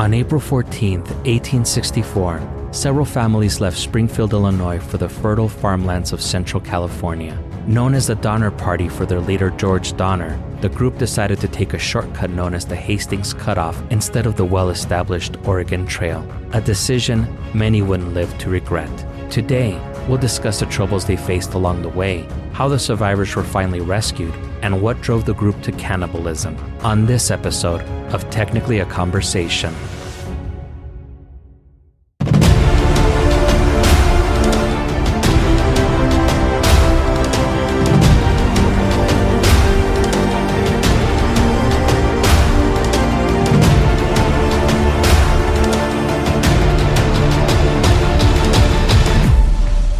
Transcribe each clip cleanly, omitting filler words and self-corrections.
On April 14, 1864, several families left Springfield, Illinois for the fertile farmlands of Central California. Known as the Donner Party for their leader George Donner, the group decided to take a shortcut known as the Hastings Cutoff instead of the well-established Oregon Trail, a decision many wouldn't live to regret. Today, we'll discuss the troubles they faced along the way, how the survivors were finally rescued, and what drove the group to cannibalism on this episode of Technically a Conversation.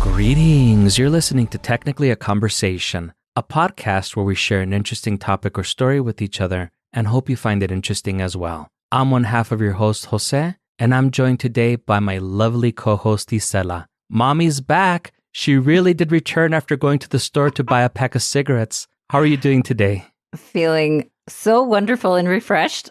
Greetings, you're listening to Technically a Conversation, a podcast where we share an interesting topic or story with each other and hope you find it interesting as well. I'm one half of your host, Jose, and I'm joined today by my lovely co-host, Isela. Mommy's back. She really did return after going to the store to buy a pack of cigarettes. How are you doing today? Feeling so wonderful and refreshed.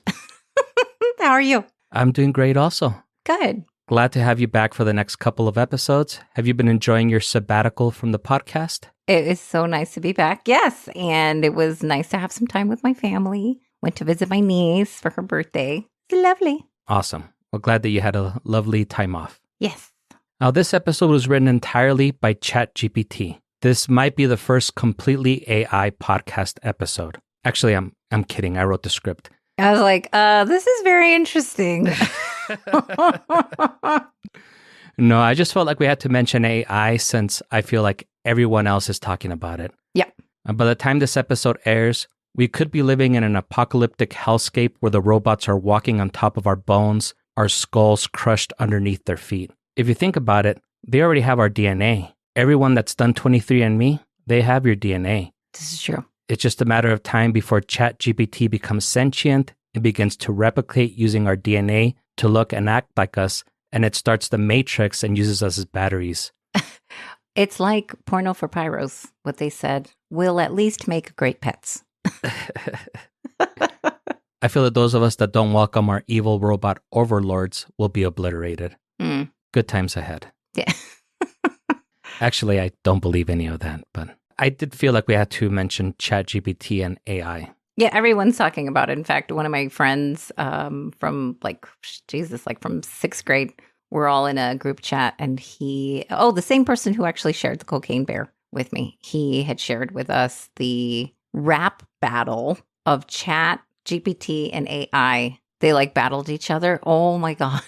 How are you? I'm doing great also. Good. Glad to have you back for the next couple of episodes. Have you been enjoying your sabbatical from the podcast? It is so nice to be back. Yes. And it was nice to have some time with my family. Went to visit my niece for her birthday. It's lovely. Awesome. Well, glad that you had a lovely time off. Yes. Now, this episode was written entirely by ChatGPT. This might be the first completely AI podcast episode. Actually, I'm kidding. I wrote the script. I was like, this is very interesting. No, I just felt like we had to mention AI since I feel like everyone else is talking about it. Yep. And by the time this episode airs, we could be living in an apocalyptic hellscape where the robots are walking on top of our bones, our skulls crushed underneath their feet. If you think about it, they already have our DNA. Everyone that's done 23andMe, they have your DNA. This is true. It's just a matter of time before ChatGPT becomes sentient and begins to replicate using our DNA to look and act like us, and it starts the Matrix and uses us as batteries. It's like porno for pyros. What they said, we'll at least make great pets. I feel that those of us that don't welcome our evil robot overlords will be obliterated. Good times ahead. Yeah. Actually, I don't believe any of that, but I did feel like we had to mention ChatGPT and AI. Yeah, everyone's talking about it. In fact, one of my friends from from sixth grade, we're all in a group chat, and the same person who actually shared the cocaine bear with me, he had shared with us the rap battle of Chat, GPT, and AI. They battled each other. Oh my God.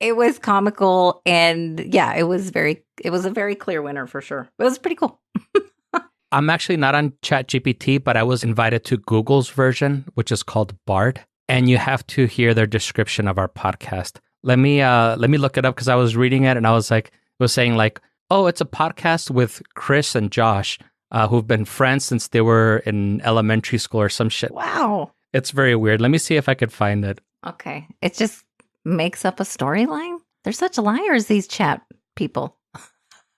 It was comical, and yeah, it was a very clear winner for sure. It was pretty cool. I'm actually not on ChatGPT, but I was invited to Google's version, which is called Bard, and you have to hear their description of our podcast. Let me look it up because I was reading it and I was saying oh, it's a podcast with Chris and Josh, who've been friends since they were in elementary school or some shit. Wow. It's very weird. Let me see if I could find it. Okay. It just makes up a storyline. They're such liars, these chat people.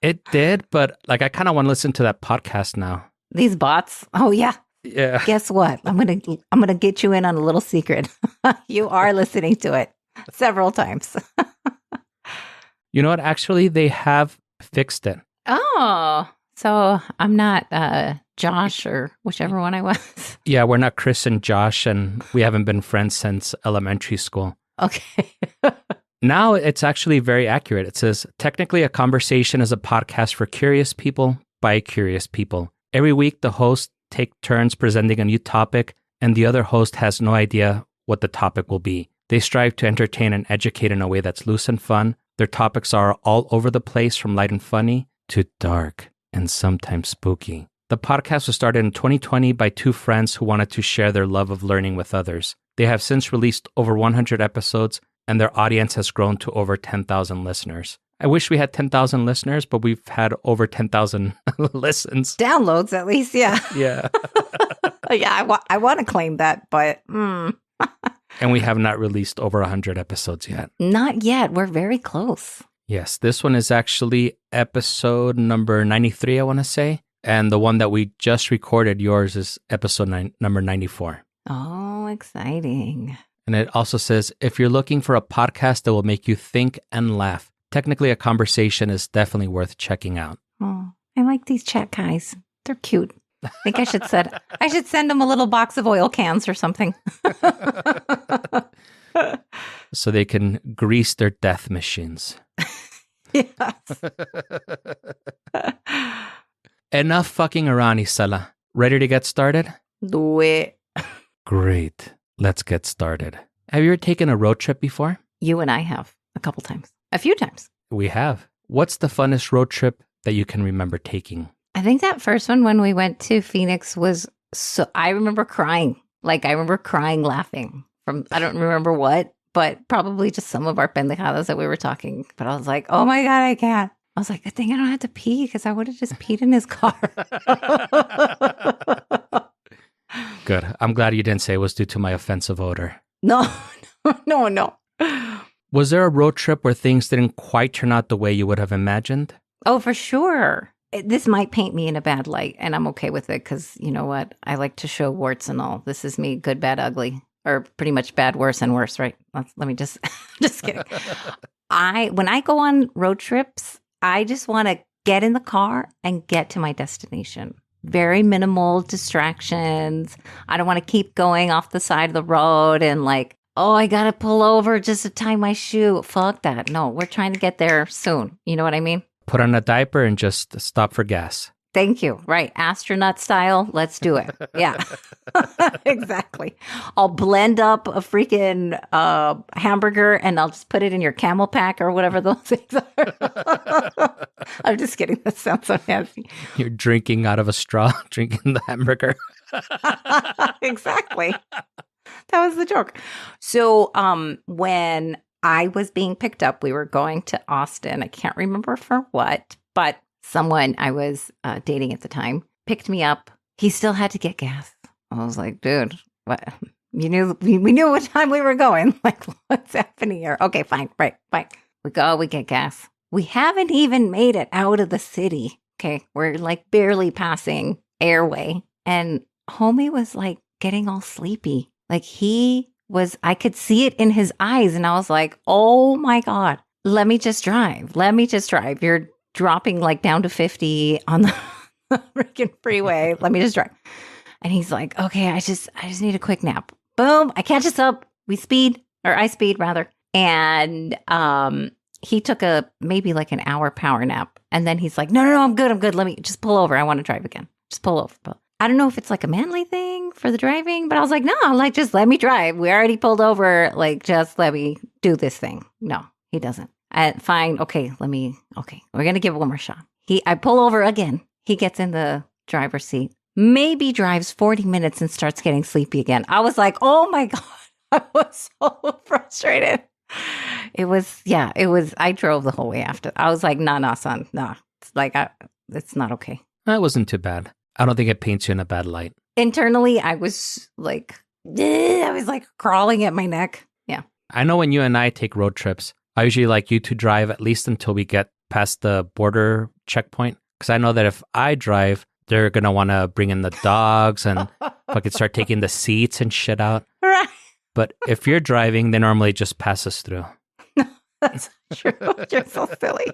It did, but I kind of want to listen to that podcast now. These bots. Oh yeah. Yeah. Guess what? I'm gonna get you in on a little secret. You are listening to it several times. You know what? Actually, they have fixed it. Oh, so I'm not Josh or whichever one I was. Yeah, we're not Chris and Josh, and we haven't been friends since elementary school. Okay. Now it's actually very accurate. It says, Technically a Conversation is a podcast for curious people by curious people. Every week, the hosts take turns presenting a new topic, and the other host has no idea what the topic will be. They strive to entertain and educate in a way that's loose and fun. Their topics are all over the place, from light and funny to dark and sometimes spooky. The podcast was started in 2020 by two friends who wanted to share their love of learning with others. They have since released over 100 episodes, and their audience has grown to over 10,000 listeners. I wish we had 10,000 listeners, but we've had over 10,000 listens. Downloads, at least, yeah. Yeah. Yeah, I want to claim that, but... And we have not released over 100 episodes yet. Not yet. We're very close. Yes, this one is actually episode number 93, I want to say. And the one that we just recorded, yours, is episode number 94. Oh, exciting. And it also says, if you're looking for a podcast that will make you think and laugh, technically a conversation is definitely worth checking out. Oh, I like these chat guys. They're cute. I think I should send them a little box of oil cans or something. So they can grease their death machines. Yes. Enough fucking around, Isela. Ready to get started? Do it. Great. Let's get started. Have you ever taken a road trip before? You and I have a couple times. A few times. We have. What's the funnest road trip that you can remember taking? I think that first one when we went to Phoenix was I remember crying. Like, I remember crying laughing from, I don't remember what, but probably just some of our pendejadas that we were talking. But I was like, oh my God, I can't. I was like, I think I don't have to pee because I would have just peed in his car. Good. I'm glad you didn't say it was due to my offensive odor. No. Was there a road trip where things didn't quite turn out the way you would have imagined? Oh, for sure. This might paint me in a bad light, and I'm okay with it because you know what? I like to show warts and all. This is me, good, bad, ugly, or pretty much bad, worse, and worse, right? Let me just kidding. When I go on road trips, I just want to get in the car and get to my destination. Very minimal distractions. I don't want to keep going off the side of the road and like, oh, I got to pull over just to tie my shoe. Fuck that. No, we're trying to get there soon. You know what I mean? Put on a diaper and just stop for gas. Thank you. Right. Astronaut style. Let's do it. Yeah, exactly. I'll blend up a freaking hamburger and I'll just put it in your camel pack or whatever those things are. I'm just kidding. That sounds so nasty. You're drinking out of a straw, drinking the hamburger. Exactly. That was the joke. So when I was being picked up, we were going to Austin. I can't remember for what, but someone I was dating at the time picked me up. He still had to get gas. I was like, dude, what? We knew what time we were going. Like, what's happening here? Okay, fine. Right, fine. We go, we get gas. We haven't even made it out of the city. Okay, we're like barely passing Airway. And homie was like getting all sleepy. Like I could see it in his eyes. And I was like, oh my God, let me just drive. You're dropping like down to 50 on the freaking freeway. Let me just drive. And he's like, okay, I just need a quick nap. Boom. I catch us up. I speed rather. And he took maybe like an hour power nap. And then he's like, no, I'm good. Let me just pull over. I want to drive again. Just pull over. I don't know if it's like a manly thing for the driving, but I was like, no, like, just let me drive. We already pulled over. Like, just let me do this thing. No, he doesn't. Fine. Okay, we're going to give it one more shot. I pull over again. He gets in the driver's seat, maybe drives 40 minutes and starts getting sleepy again. I was like, oh my God, I was so frustrated. I drove the whole way after. I was like, nah, son, nah. It's like, it's not okay. That wasn't too bad. I don't think it paints you in a bad light. Internally, I was like crawling at my neck. Yeah. I know when you and I take road trips, I usually like you to drive at least until we get past the border checkpoint. Because I know that if I drive, they're going to want to bring in the dogs and fucking start taking the seats and shit out. Right. But if you're driving, they normally just pass us through. That's true. You're so silly.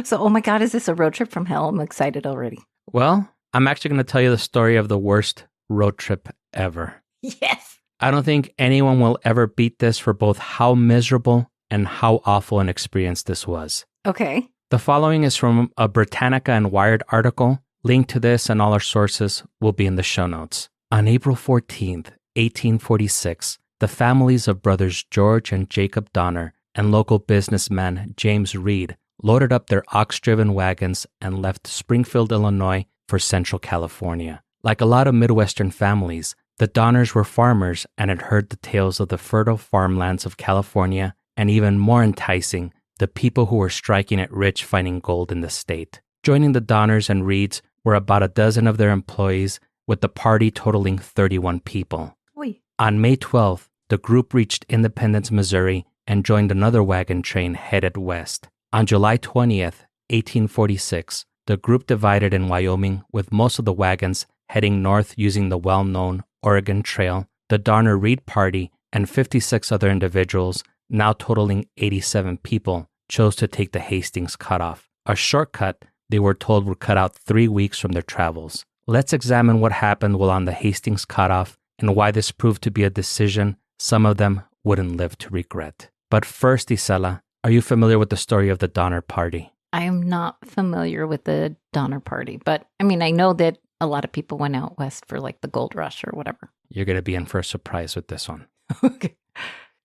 So, oh my God, is this a road trip from hell? I'm excited already. Well, I'm actually going to tell you the story of the worst road trip ever. Yes. I don't think anyone will ever beat this for both how miserable and how awful an experience this was. Okay. The following is from a Britannica and Wired article. Link to this and all our sources will be in the show notes. On April 14th, 1846, the families of brothers George and Jacob Donner and local businessman James Reed loaded up their ox-driven wagons and left Springfield, Illinois for Central California. Like a lot of Midwestern families, the Donners were farmers and had heard the tales of the fertile farmlands of California, and even more enticing, the people who were striking it rich finding gold in the state. Joining the Donners and Reeds were about a dozen of their employees, with the party totaling 31 people. Oy. On May 12th, the group reached Independence, Missouri, and joined another wagon train headed west. On July 20th, 1846, the group divided in Wyoming, with most of the wagons heading north using the well-known Oregon Trail the Donner Reed Party and 56 other individuals, now totaling 87 people, chose to take the Hastings Cutoff, a shortcut they were told would cut out 3 weeks from their travels. Let's examine what happened while on the Hastings Cutoff and why this proved to be a decision some of them wouldn't live to regret. But first, Isela, are you familiar with the story of the Donner Party? I am not familiar with the Donner Party, but I mean, I know that a lot of people went out west for like the gold rush or whatever. You're going to be in for a surprise with this one. Okay.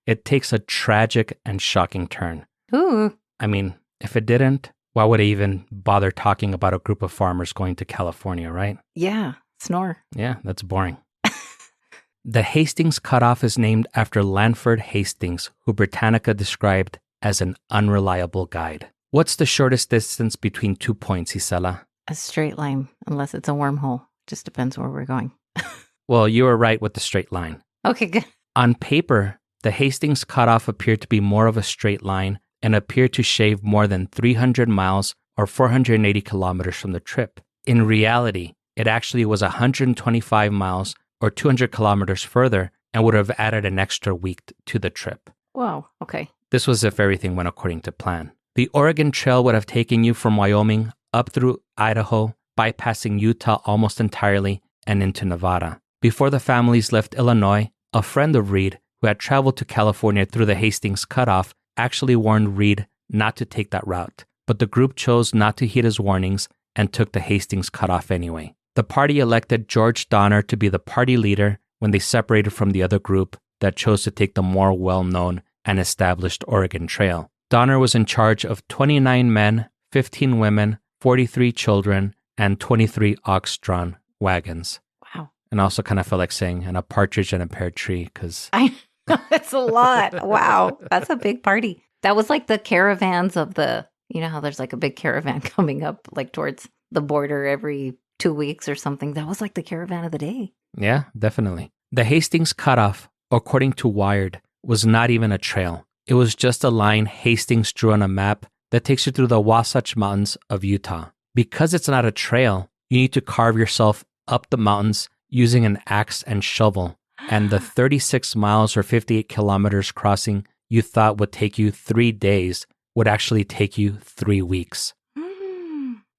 It takes a tragic and shocking turn. Ooh. I mean, if it didn't, why would I even bother talking about a group of farmers going to California, right? Yeah. Snore. Yeah, that's boring. The Hastings Cutoff is named after Lanford Hastings, who Britannica described as an unreliable guide. What's the shortest distance between 2 points, Isela? A straight line, unless it's a wormhole. Just depends where we're going. Well, you were right with the straight line. Okay, good. On paper, the Hastings Cutoff appeared to be more of a straight line and appeared to shave more than 300 miles or 480 kilometers from the trip. In reality, it actually was 125 miles or 200 kilometers further and would have added an extra week to the trip. Wow, okay. This was if everything went according to plan. The Oregon Trail would have taken you from Wyoming up through Idaho, bypassing Utah almost entirely and into Nevada. Before the families left Illinois, a friend of Reed, who had traveled to California through the Hastings Cutoff, actually warned Reed not to take that route, but the group chose not to heed his warnings and took the Hastings Cutoff anyway. The party elected George Donner to be the party leader when they separated from the other group that chose to take the more well-known and established Oregon Trail. Donner was in charge of 29 men, 15 women, 43 children, and 23 ox-drawn wagons. Wow. And I also kind of felt like saying, and a partridge in a pear tree, because... I know, that's a lot. Wow, that's a big party. That was like the caravans of the, you know how there's like a big caravan coming up like towards the border every 2 weeks or something. That was like the caravan of the day. Yeah, definitely. The Hastings Cutoff, according to Wired, was not even a trail. It was just a line Hastings drew on a map that takes you through the Wasatch Mountains of Utah. Because it's not a trail, you need to carve yourself up the mountains using an axe and shovel. And the 36 miles or 58 kilometers crossing you thought would take you 3 days would actually take you 3 weeks.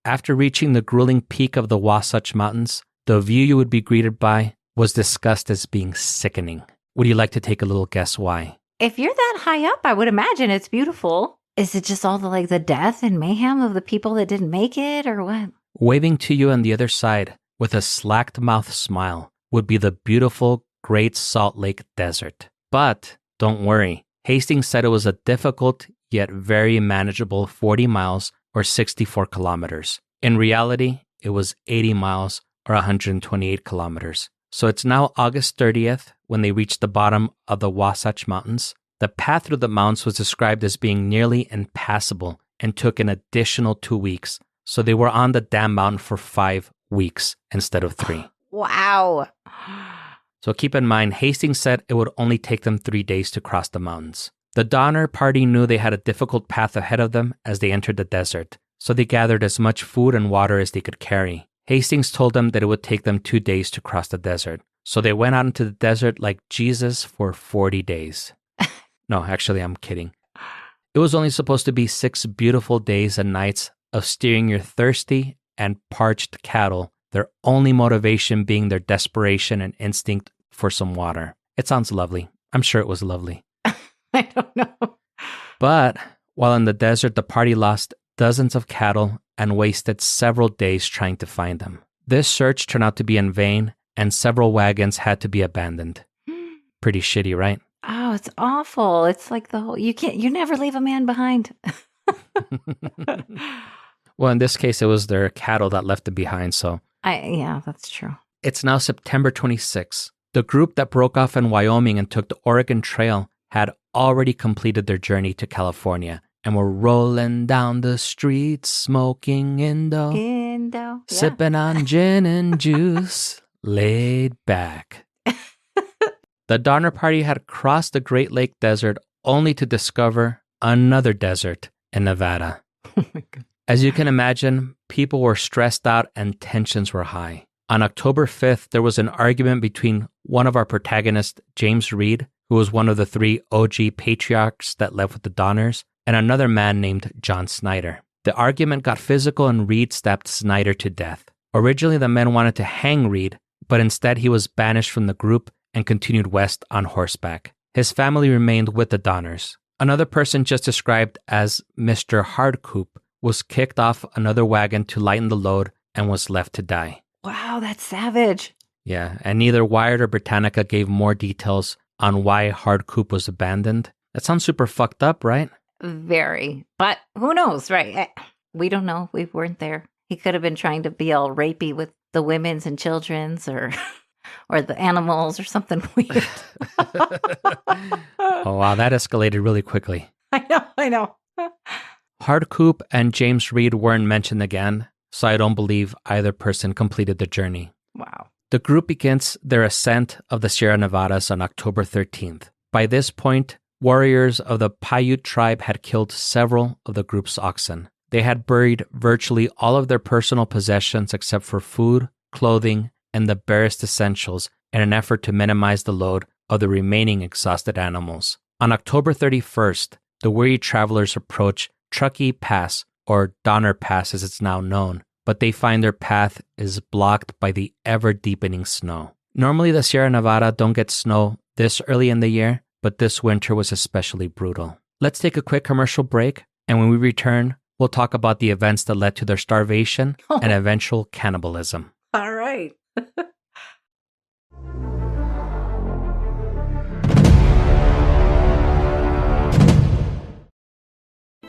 After reaching the grueling peak of the Wasatch Mountains, the view you would be greeted by was discussed as being sickening. Would you like to take a little guess why? If you're that high up, I would imagine it's beautiful. Is it just all the death and mayhem of the people that didn't make it or what? Waving to you on the other side with a slacked-mouthed smile would be the beautiful Great Salt Lake Desert. But don't worry, Hastings said it was a difficult yet very manageable 40 miles or 64 kilometers. In reality, it was 80 miles or 128 kilometers. So it's now August 30th when they reached the bottom of the Wasatch Mountains. The path through the mountains was described as being nearly impassable and took an additional 2 weeks. So they were on the damn mountain for 5 weeks instead of 3. Wow. So keep in mind, Hastings said it would only take them 3 days to cross the mountains. The Donner Party knew they had a difficult path ahead of them as they entered the desert, so they gathered as much food and water as they could carry. Hastings told them that it would take them 2 days to cross the desert, so they went out into the desert like Jesus for 40 days. No, actually, I'm kidding. It was only supposed to be 6 beautiful days and nights of steering your thirsty and parched cattle, their only motivation being their desperation and instinct for some water. It sounds lovely. I'm sure it was lovely. I don't know. But while in the desert, the party lost dozens of cattle and wasted several days trying to find them. This search turned out to be in vain, and several wagons had to be abandoned. Pretty shitty, right? Oh, it's awful. It's like you never leave a man behind. Well, in this case, it was their cattle that left them behind, so. Yeah, that's true. It's now September 26. The group that broke off in Wyoming and took the Oregon Trail had already completed their journey to California and were rolling down the streets, smoking Indo, sipping on gin and juice, laid back. The Donner Party had crossed the Great Lake Desert only to discover another desert in Nevada. Oh my God. As you can imagine, people were stressed out and tensions were high. On October 5th, there was an argument between one of our protagonists, James Reed, who was one of the 3 OG patriarchs that left with the Donners, and another man named John Snyder. The argument got physical and Reed stabbed Snyder to death. Originally, the men wanted to hang Reed, but instead he was banished from the group and continued west on horseback. His family remained with the Donners. Another person just described as Mr. Hardcoop was kicked off another wagon to lighten the load and was left to die. Wow, that's savage. Yeah, and neither Wired or Britannica gave more details on why Hardcoop was abandoned. That sounds super fucked up, right? Very. But who knows, right? We don't know. We weren't there. He could have been trying to be all rapey with the women's and children's or the animals or something weird. Oh, wow, that escalated really quickly. I know. Hardcoop and James Reed weren't mentioned again, so I don't believe either person completed the journey. Wow. The group begins their ascent of the Sierra Nevadas on October 13th. By this point, warriors of the Paiute tribe had killed several of the group's oxen. They had buried virtually all of their personal possessions except for food, clothing, and the barest essentials in an effort to minimize the load of the remaining exhausted animals. On October 31st, the weary travelers approach Truckee Pass, or Donner Pass as it's now known, but they find their path is blocked by the ever-deepening snow. Normally, the Sierra Nevada don't get snow this early in the year, but this winter was especially brutal. Let's take a quick commercial break, and when we return, we'll talk about the events that led to their starvation and eventual cannibalism. All right.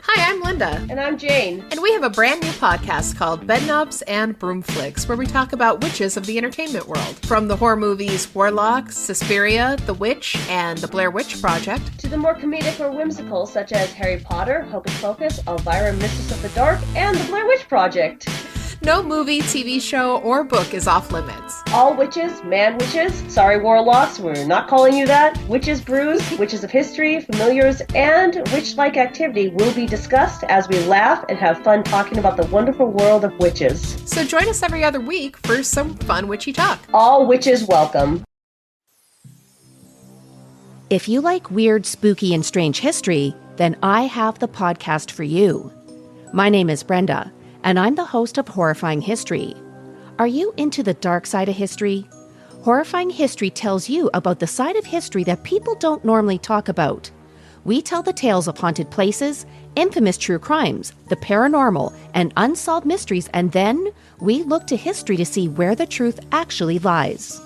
Hi, I'm Linda. And I'm Jane. And we have a brand new podcast called Bedknobs and Broomflicks, where we talk about witches of the entertainment world. From the horror movies Warlock, Suspiria, The Witch, and The Blair Witch Project, to the more comedic or whimsical, such as Harry Potter, Hocus Pocus, Elvira, Mistress of the Dark, and The Blair Witch Project. No movie, TV show, or book is off limits. All witches, man witches, sorry warlocks, we're not calling you that, witches brews, witches of history, familiars, and witch-like activity will be discussed as we laugh and have fun talking about the wonderful world of witches. So join us every other week for some fun witchy talk. All witches welcome. If you like weird, spooky, and strange history, then I have the podcast for you. My name is Brenda, and I'm the host of Horrifying History. Are you into the dark side of history? Horrifying History tells you about the side of history that people don't normally talk about. We tell the tales of haunted places, infamous true crimes, the paranormal, and unsolved mysteries, and then we look to history to see where the truth actually lies.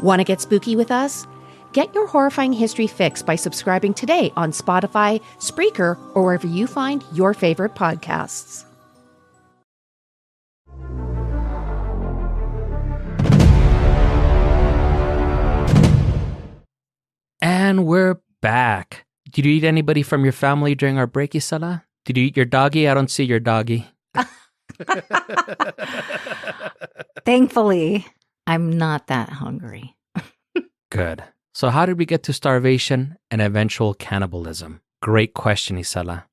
Want to get spooky with us? Get your Horrifying History fix by subscribing today on Spotify, Spreaker, or wherever you find your favorite podcasts. And we're back. Did you eat anybody from your family during our break, Isala? Did you eat your doggy? I don't see your doggy. Thankfully, I'm not that hungry. Good. So how did we get to starvation and eventual cannibalism? Great question, Isala.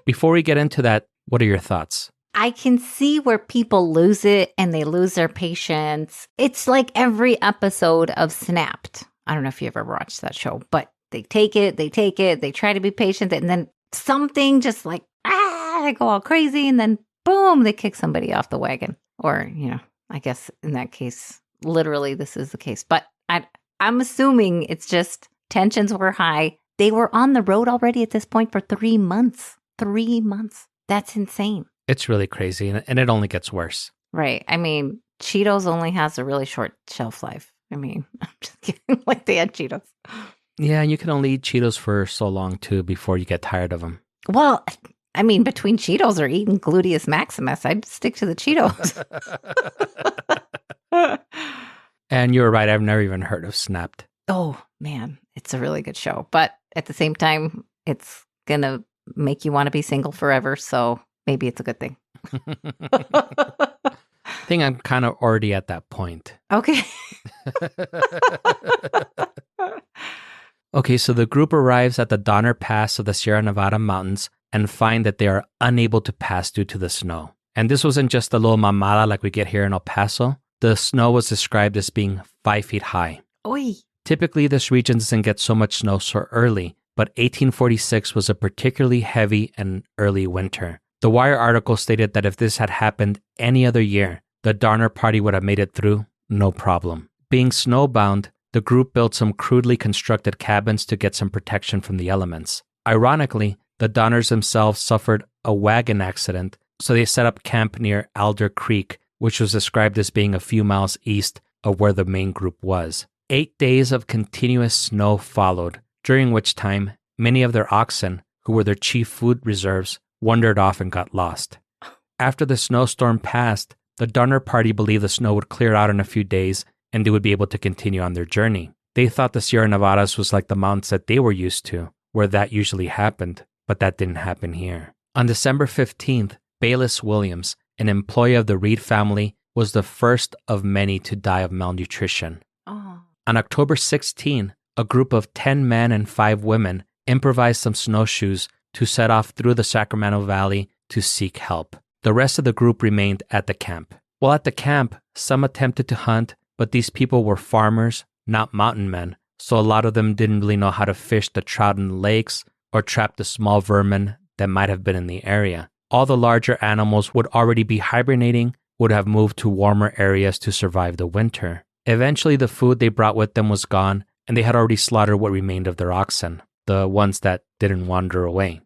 Before we get into that, what are your thoughts? I can see where people lose it and they lose their patience. It's like every episode of Snapped. I don't know if you ever watched that show, but they take it, they try to be patient, and then something just like, they go all crazy, and then boom, they kick somebody off the wagon. Or, I guess in that case, literally this is the case. But I'm assuming it's just tensions were high. They were on the road already at this point for 3 months. 3 months. That's insane. It's really crazy, and it only gets worse. Right. I mean, Cheetos only has a really short shelf life. I mean, I'm just kidding. Like they had Cheetos. Yeah, and you can only eat Cheetos for so long, too, before you get tired of them. Well, I mean, between Cheetos or eating Gluteus Maximus, I'd stick to the Cheetos. And you're right, I've never even heard of Snapped. Oh, man, it's a really good show. But at the same time, it's going to make you want to be single forever. So maybe it's a good thing. I think I'm kind of already at that point. Okay. Okay, so the group arrives at the Donner Pass of the Sierra Nevada mountains and find that they are unable to pass due to the snow. And this wasn't just a little mamada like we get here in El Paso. The snow was described as being 5 feet high. Oy. Typically, this region doesn't get so much snow so early, but 1846 was a particularly heavy and early winter. The Wire article stated that if this had happened any other year, the Donner Party would have made it through, no problem. Being snowbound, the group built some crudely constructed cabins to get some protection from the elements. Ironically, the Donners themselves suffered a wagon accident, so they set up camp near Alder Creek, which was described as being a few miles east of where the main group was. 8 days of continuous snow followed, during which time many of their oxen, who were their chief food reserves, wandered off and got lost. After the snowstorm passed, the Donner Party believed the snow would clear out in a few days and they would be able to continue on their journey. They thought the Sierra Nevadas was like the mountains that they were used to, where that usually happened, but that didn't happen here. On December 15th, Bayless Williams, an employee of the Reed family, was the first of many to die of malnutrition. Oh. On October 16, a group of 10 men and 5 women improvised some snowshoes to set off through the Sacramento Valley to seek help. The rest of the group remained at the camp. While at the camp, some attempted to hunt, but these people were farmers, not mountain men, so a lot of them didn't really know how to fish the trout in the lakes or trap the small vermin that might have been in the area. All the larger animals would already be hibernating, would have moved to warmer areas to survive the winter. Eventually, the food they brought with them was gone, and they had already slaughtered what remained of their oxen, the ones that didn't wander away.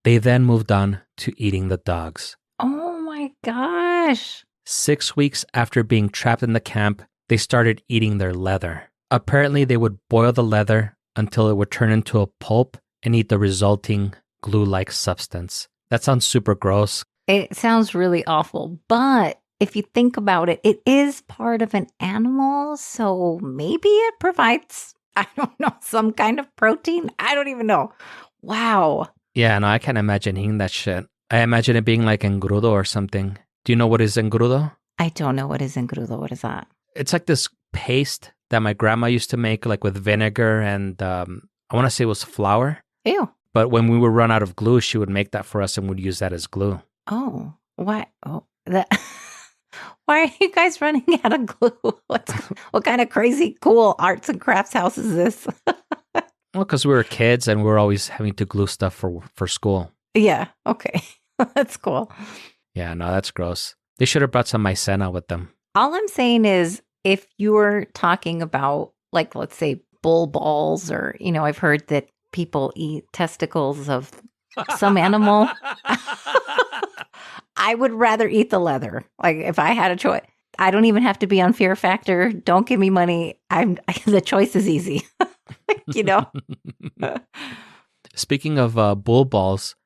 They then moved on to eating the dogs. Oh my gosh. 6 weeks after being trapped in the camp, they started eating their leather. Apparently, they would boil the leather until it would turn into a pulp and eat the resulting glue-like substance. That sounds super gross. It sounds really awful, but if you think about it, it is part of an animal, so maybe it provides, I don't know, some kind of protein. I don't even know. Wow. Yeah, no, I can't imagine eating that shit. I imagine it being like engrudo or something. Do you know what is engrudo? I don't know what is engrudo. What is that? It's like this paste that my grandma used to make, like with vinegar and I want to say it was flour. Ew. But when we would run out of glue, she would make that for us and would use that as glue. Oh, why? Oh, that. Why are you guys running out of glue? What kind of crazy, cool arts and crafts house is this? Well, because we were kids and we were always having to glue stuff for school. Yeah. Okay. That's cool. Yeah, no, that's gross. They should have brought some maicena with them. All I'm saying is if you're talking about, like, let's say bull balls or, I've heard that people eat testicles of some animal. I would rather eat the leather. Like if I had a choice, I don't even have to be on Fear Factor. Don't give me money. The choice is easy. Speaking of bull balls,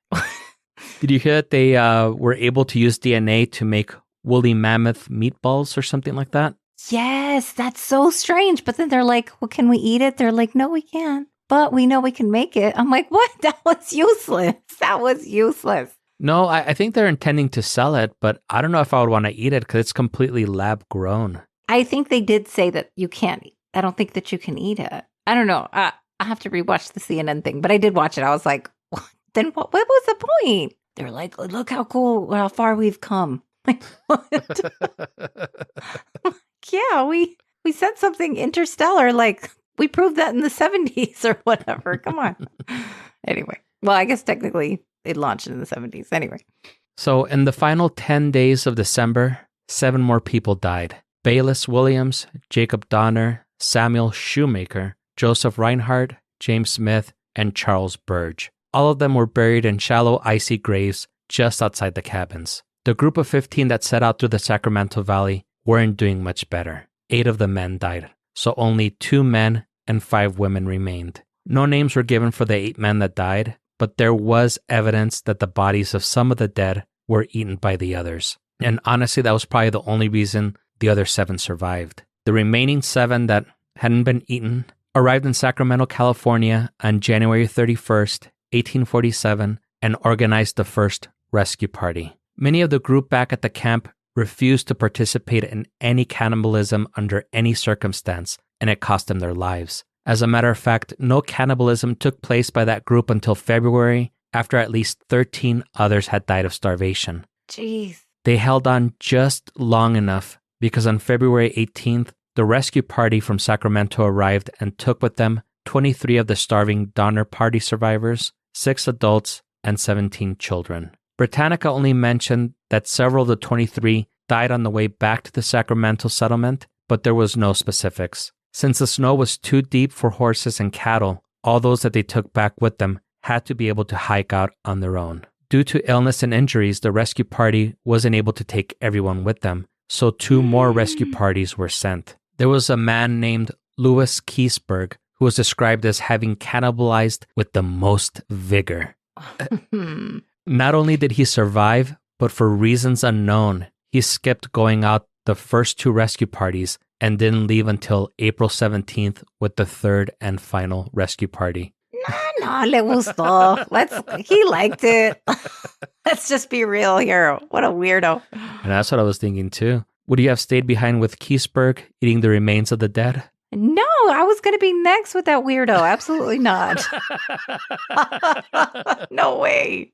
did you hear that they were able to use DNA to make woolly mammoth meatballs or something like that? Yes, that's so strange. But then they're like, well, can we eat it? They're like, no, we can't. But we know we can make it. I'm like, what? That was useless. That was useless. No, I think they're intending to sell it, but I don't know if I would want to eat it because it's completely lab grown. I think they did say that you can't. I don't think that you can eat it. I don't know. I have to rewatch the CNN thing, but I did watch it. I was like, what? Then what was the point? They're like, look how cool, how far we've come. Like, what? Yeah, we said something interstellar, like we proved that in the 70s or whatever. Come on. Anyway, well, I guess technically it launched in the 70s. Anyway. So in the final 10 days of December, 7 more people died. Bayless Williams, Jacob Donner, Samuel Shoemaker, Joseph Reinhardt, James Smith, and Charles Burge. All of them were buried in shallow, icy graves just outside the cabins. The group of 15 that set out through the Sacramento Valley weren't doing much better. 8 of the men died, so only 2 men and 5 women remained. No names were given for the 8 men that died, but there was evidence that the bodies of some of the dead were eaten by the others. And honestly, that was probably the only reason the other 7 survived. The remaining 7 that hadn't been eaten arrived in Sacramento, California on January 31st, 1847, and organized the first rescue party. Many of the group back at the camp refused to participate in any cannibalism under any circumstance, and it cost them their lives. As a matter of fact, no cannibalism took place by that group until February, after at least 13 others had died of starvation. Jeez. They held on just long enough because on February 18th, the rescue party from Sacramento arrived and took with them 23 of the starving Donner Party survivors, 6 adults, and 17 children. Britannica only mentioned that several of the 23 died on the way back to the Sacramento settlement, but there was no specifics. Since the snow was too deep for horses and cattle, all those that they took back with them had to be able to hike out on their own. Due to illness and injuries, the rescue party wasn't able to take everyone with them, so 2 more rescue parties were sent. There was a man named Louis Keseberg who was described as having cannibalized with the most vigor. Not only did he survive, but for reasons unknown, he skipped going out the first 2 rescue parties and didn't leave until April 17th with the 3rd and final rescue party. No, le gustó. He liked it. Let's just be real here. What a weirdo. And that's what I was thinking too. Would you have stayed behind with Keseberg, eating the remains of the dead? No, I was going to be next with that weirdo. Absolutely not. No way.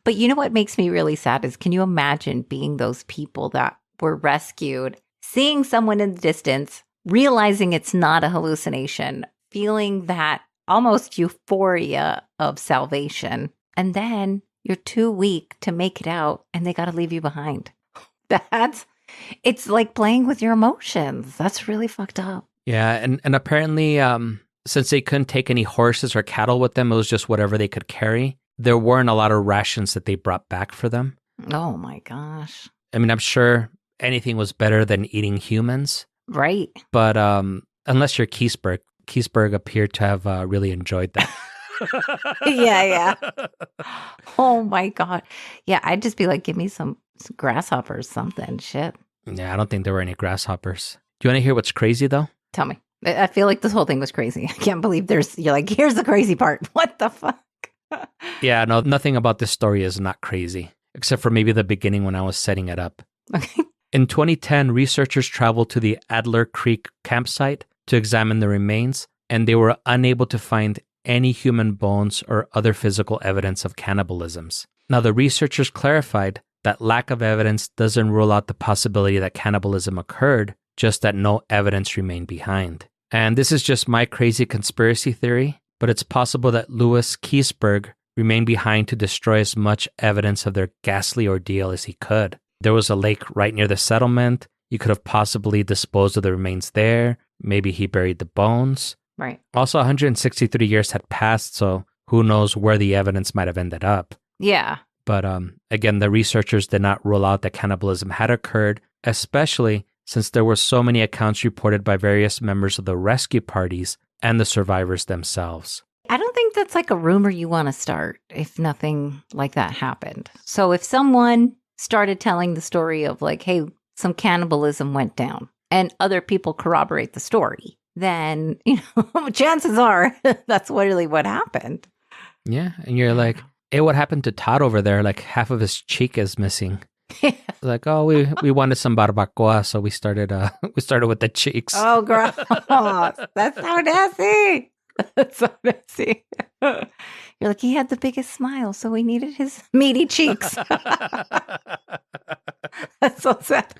But you know what makes me really sad is, can you imagine being those people that were rescued, seeing someone in the distance, realizing it's not a hallucination, feeling that almost euphoria of salvation, and then you're too weak to make it out and they got to leave you behind. It's like playing with your emotions. That's really fucked up. Yeah, and apparently, since they couldn't take any horses or cattle with them, it was just whatever they could carry. There weren't a lot of rations that they brought back for them. Oh my gosh. I mean, I'm sure anything was better than eating humans. Right. But unless you're Keseberg appeared to have really enjoyed that. Yeah. Oh my God. Yeah, I'd just be like, give me some grasshoppers, something. Shit. Yeah, I don't think there were any grasshoppers. Do you want to hear what's crazy, though? Tell me. I feel like this whole thing was crazy. I can't believe you're like, here's the crazy part. What the fuck? Yeah, no, nothing about this story is not crazy, except for maybe the beginning when I was setting it up. Okay. In 2010, researchers traveled to the Adler Creek campsite to examine the remains, and they were unable to find any human bones or other physical evidence of cannibalisms. Now, the researchers clarified that lack of evidence doesn't rule out the possibility that cannibalism occurred, just that no evidence remained behind. And this is just my crazy conspiracy theory, but it's possible that Louis Keseberg remained behind to destroy as much evidence of their ghastly ordeal as he could. There was a lake right near the settlement. You could have possibly disposed of the remains there. Maybe he buried the bones. Right. Also, 163 years had passed, so who knows where the evidence might have ended up. Yeah. But again, the researchers did not rule out that cannibalism had occurred, especially since there were so many accounts reported by various members of the rescue parties and the survivors themselves. I don't think that's like a rumor you want to start if nothing like that happened. So if someone started telling the story of like, hey, some cannibalism went down and other people corroborate the story, then, chances are that's really what happened. Yeah. And you're like, hey, what happened to Todd over there? Like half of his cheek is missing. Like, oh, we wanted some barbacoa, so we started with the cheeks. Oh, gross. That's so nasty. That's so nasty. You're like, he had the biggest smile, so we needed his meaty cheeks. That's so sad.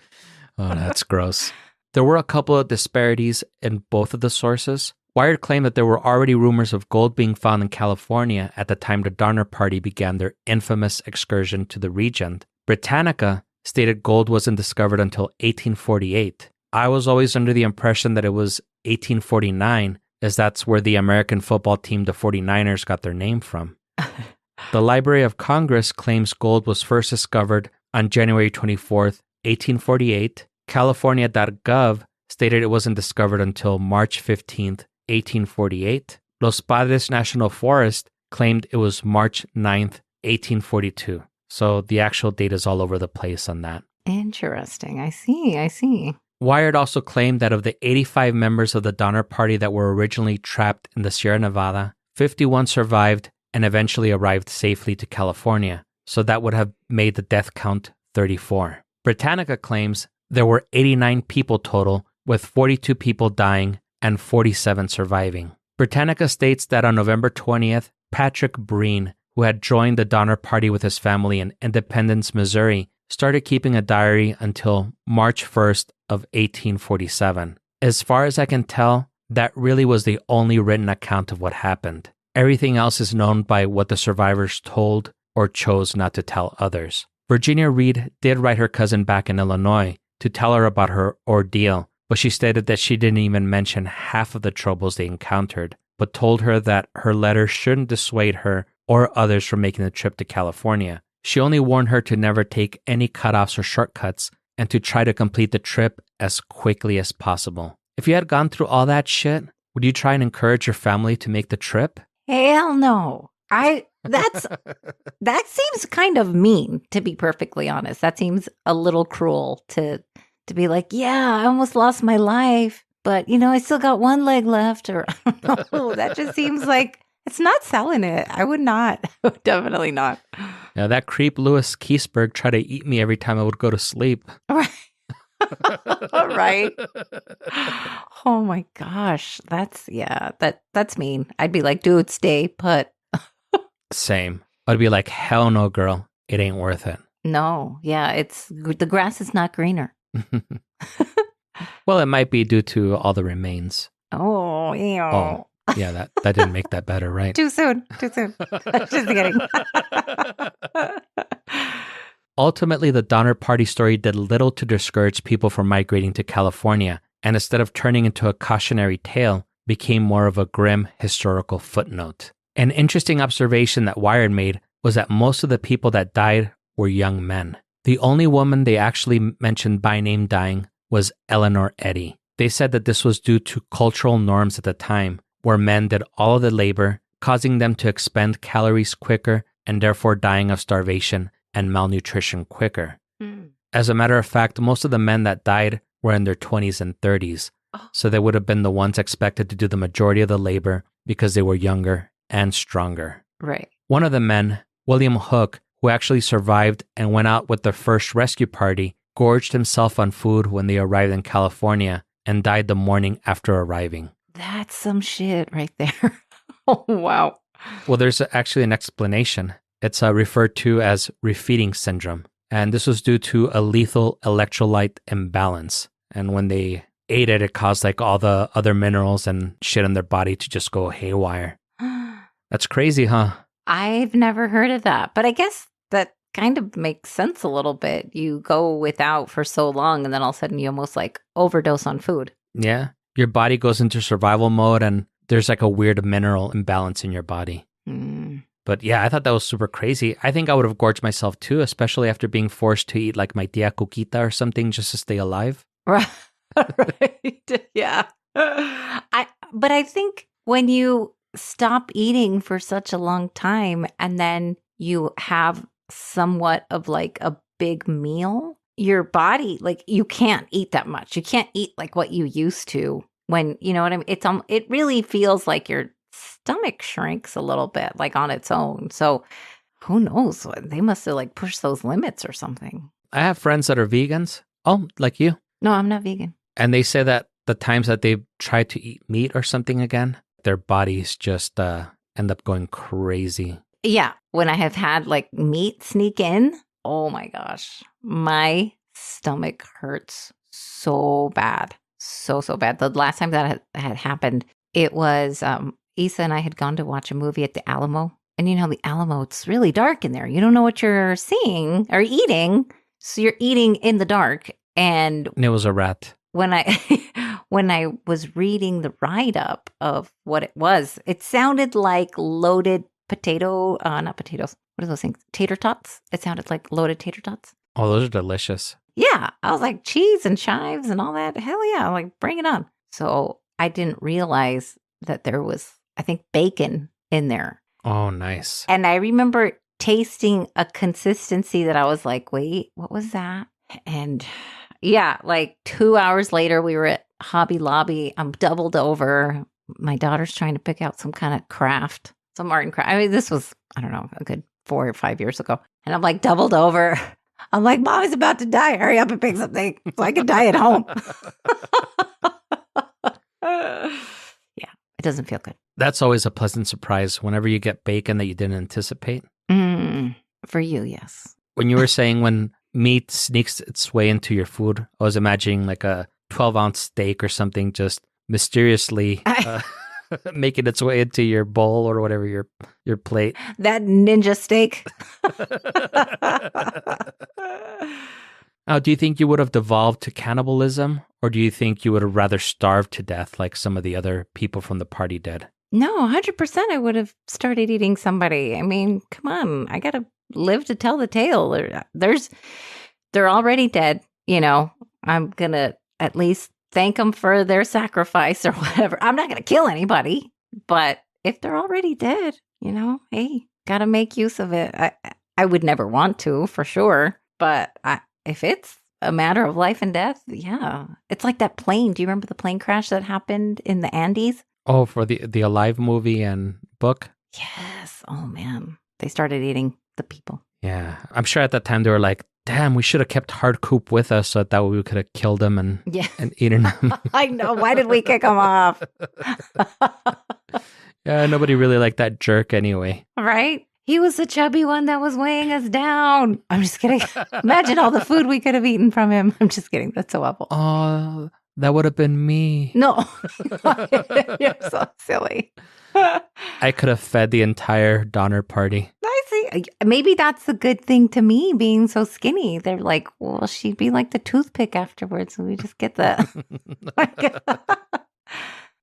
Oh, that's gross. There were a couple of disparities in both of the sources. Wired claimed that there were already rumors of gold being found in California at the time the Donner Party began their infamous excursion to the region. Britannica stated gold wasn't discovered until 1848. I was always under the impression that it was 1849, as that's where the American football team, the 49ers, got their name from. The Library of Congress claims gold was first discovered on January 24th, 1848. California.gov stated it wasn't discovered until March 15th, 1848. Los Padres National Forest claimed it was March 9th, 1842. So the actual date is all over the place on that. Interesting. I see. Wired also claimed that of the 85 members of the Donner Party that were originally trapped in the Sierra Nevada, 51 survived and eventually arrived safely to California. So that would have made the death count 34. Britannica claims there were 89 people total, with 42 people dying and 47 surviving. Britannica states that on November 20th, Patrick Breen, who had joined the Donner Party with his family in Independence, Missouri, started keeping a diary until March 1st of 1847. As far as I can tell, that really was the only written account of what happened. Everything else is known by what the survivors told or chose not to tell others. Virginia Reed did write her cousin back in Illinois to tell her about her ordeal, but she stated that she didn't even mention half of the troubles they encountered, but told her that her letter shouldn't dissuade her or others from making the trip to California. She only warned her to never take any cutoffs or shortcuts and to try to complete the trip as quickly as possible. If you had gone through all that shit, would you try and encourage your family to make the trip? Hell no. That seems kind of mean, to be perfectly honest. That seems a little cruel to be like, yeah, I almost lost my life, but I still got one leg left, or I don't know. That just seems like it's not selling it. I would not. Definitely not. Yeah, that creep Louis Keseberg tried to eat me every time I would go to sleep. Right. Right. Oh my gosh. That's mean. I'd be like, dude, stay put. Same. I'd be like, hell no, girl. It ain't worth it. No. Yeah. The grass is not greener. Well, it might be due to all the remains. Oh, yeah. Oh, yeah, that didn't make that better, right? Too soon. Just kidding. Ultimately, the Donner Party story did little to discourage people from migrating to California, and instead of turning into a cautionary tale, became more of a grim historical footnote. An interesting observation that Wired made was that most of the people that died were young men. The only woman they actually mentioned by name dying was Eleanor Eddy. They said that this was due to cultural norms at the time, where men did all of the labor, causing them to expend calories quicker and therefore dying of starvation and malnutrition quicker. As a matter of fact, most of the men that died were in their 20s and 30s, so they would have been the ones expected to do the majority of the labor because they were younger and stronger. Right. One of the men, William Hook, who actually survived and went out with the first rescue party, gorged himself on food when they arrived in California and died the morning after arriving. That's some shit right there. Oh, wow. Well, there's actually an explanation. It's referred to as refeeding syndrome. And this was due to a lethal electrolyte imbalance. And when they ate it, it caused like all the other minerals and shit in their body to just go haywire. That's crazy, huh? I've never heard of that, but I guess that kind of makes sense a little bit. You go without for so long and then all of a sudden you almost like overdose on food. Yeah. Your body goes into survival mode and there's like a weird mineral imbalance in your body. But yeah, I thought that was super crazy. I think I would have gorged myself too, especially after being forced to eat like my tia Coquita or something just to stay alive. Right. Yeah. But I think when you stop eating for such a long time and then you have somewhat of like a big meal, your body, like you can't eat that much. You can't eat like what you used to when, you know what I mean? It really feels like your stomach shrinks a little bit like on its own. So who knows? They must have like pushed those limits or something. I have friends that are vegans. Oh, like you. No, I'm not vegan. And they say that the times that they've tried to eat meat or something again, their bodies just end up going crazy. Yeah. When I have had like meat sneak in, oh my gosh, my stomach hurts so bad. So bad. The last time that had happened, it was Issa and I had gone to watch a movie at the Alamo. And you know, the Alamo, it's really dark in there. You don't know what you're seeing or eating. So you're eating in the dark. And it was a rat. When I was reading the write-up of what it was, it sounded like loaded not potatoes. What are those things? Tater tots? It sounded like loaded tater tots. Oh, those are delicious. Yeah. I was like, cheese and chives and all that. Hell yeah. I'm like, bring it on. So I didn't realize that there was, I think, bacon in there. Oh, nice. And I remember tasting a consistency that I was like, wait, what was that? And yeah, like 2 hours later, we were at Hobby Lobby. I'm doubled over. My daughter's trying to pick out some kind of craft, some art and craft. I mean, this was, I don't know, a good 4 or 5 years ago. And I'm like doubled over. I'm like, Mommy's about to die. Hurry up and pick something so I can die at home. Yeah, it doesn't feel good. That's always a pleasant surprise whenever you get bacon that you didn't anticipate. For you, yes. When you were saying when meat sneaks its way into your food. I was imagining like a 12-ounce steak or something just mysteriously making its way into your bowl or whatever, your plate. That ninja steak. Now, do you think you would have devolved to cannibalism, or do you think you would have rather starved to death like some of the other people from the party did? No, 100% I would have started eating somebody. I mean, come on. I got to live to tell the tale. They're already dead. You know, I'm going to at least thank them for their sacrifice or whatever. I'm not going to kill anybody, but if they're already dead, you know, hey, got to make use of it. I would never want to, for sure. But if it's a matter of life and death, yeah. It's like that plane. Do you remember the plane crash that happened in the Andes? Oh, for the Alive movie and book? Yes. Oh, man. They started eating the people. Yeah. I'm sure at that time they were like, damn, we should have kept Hardcoop with us so that way we could have killed him and eaten him. I know. Why did we kick him off? Yeah, nobody really liked that jerk anyway. Right? He was the chubby one that was weighing us down. I'm just kidding. Imagine all the food we could have eaten from him. I'm just kidding. That's so awful. Oh, that would have been me. No. You're so silly. I could have fed the entire Donner party. I see. Maybe that's the good thing to me, being so skinny. They're like, well, she'd be like the toothpick afterwards. So we just get that.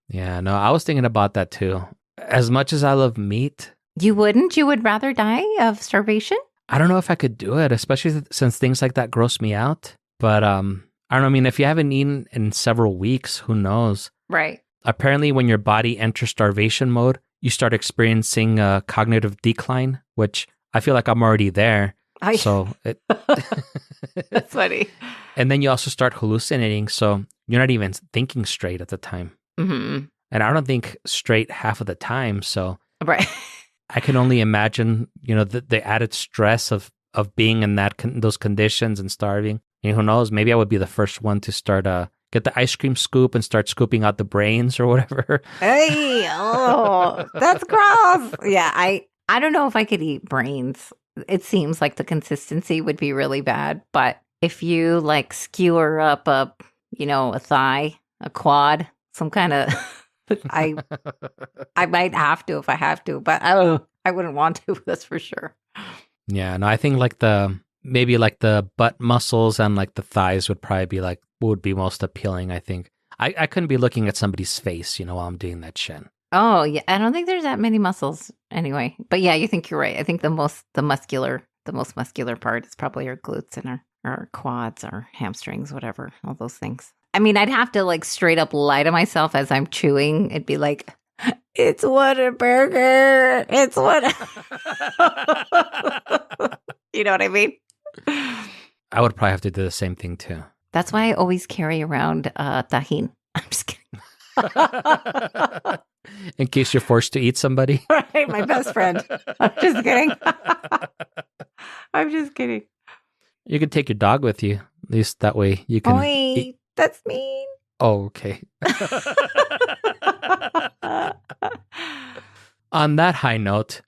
Yeah, no, I was thinking about that too. As much as I love meat. You wouldn't? You would rather die of starvation? I don't know if I could do it, especially since things like that gross me out. But I don't know. I mean, if you haven't eaten in several weeks, who knows? Right. Apparently, when your body enters starvation mode, you start experiencing a cognitive decline, which I feel like I'm already there. That's funny. And then you also start hallucinating, so you're not even thinking straight at the time. Mm-hmm. And I don't think straight half of the time, so right. I can only imagine, the added stress of being in those conditions and starving. And who knows? Maybe I would be the first one to start get the ice cream scoop and start scooping out the brains or whatever. Hey, oh, that's gross. Yeah, I don't know if I could eat brains. It seems like the consistency would be really bad. But if you like skewer up a thigh, a quad, some kind of, I might have to if I have to, but I wouldn't want to. That's for sure. Yeah, no, I think maybe the butt muscles and like the thighs would probably be like would be most appealing. I think I couldn't be looking at somebody's face, while I'm doing that shit. Oh yeah, I don't think there's that many muscles anyway. But yeah, you think you're right. I think the most muscular part is probably our glutes and our quads, our hamstrings, whatever, all those things. I mean, I'd have to like straight up lie to myself as I'm chewing. It'd be like, it's Whataburger. It's what. You know what I mean? I would probably have to do the same thing too. That's why I always carry around tajin. I'm just kidding. In case you're forced to eat somebody. Right, my best friend. I'm just kidding. I'm just kidding. You can take your dog with you. At least that way you can eat. That's mean. Oh, okay. On that high note,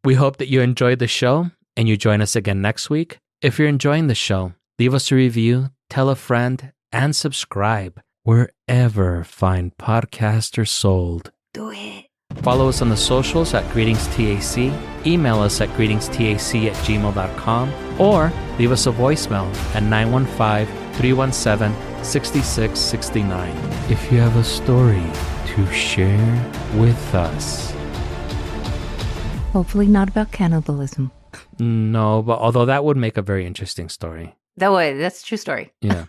we hope that you enjoyed the show and you join us again next week. If you're enjoying the show, leave us a review, tell a friend, and subscribe wherever fine podcasts are sold. Do it. Follow us on the socials at GreetingsTAC, email us at greetingstac@gmail.com, or leave us a voicemail at 915-317-6669 if you have a story to share with us. Hopefully not about cannibalism. No, but although that would make a very interesting story. That would. That's a true story. Yeah.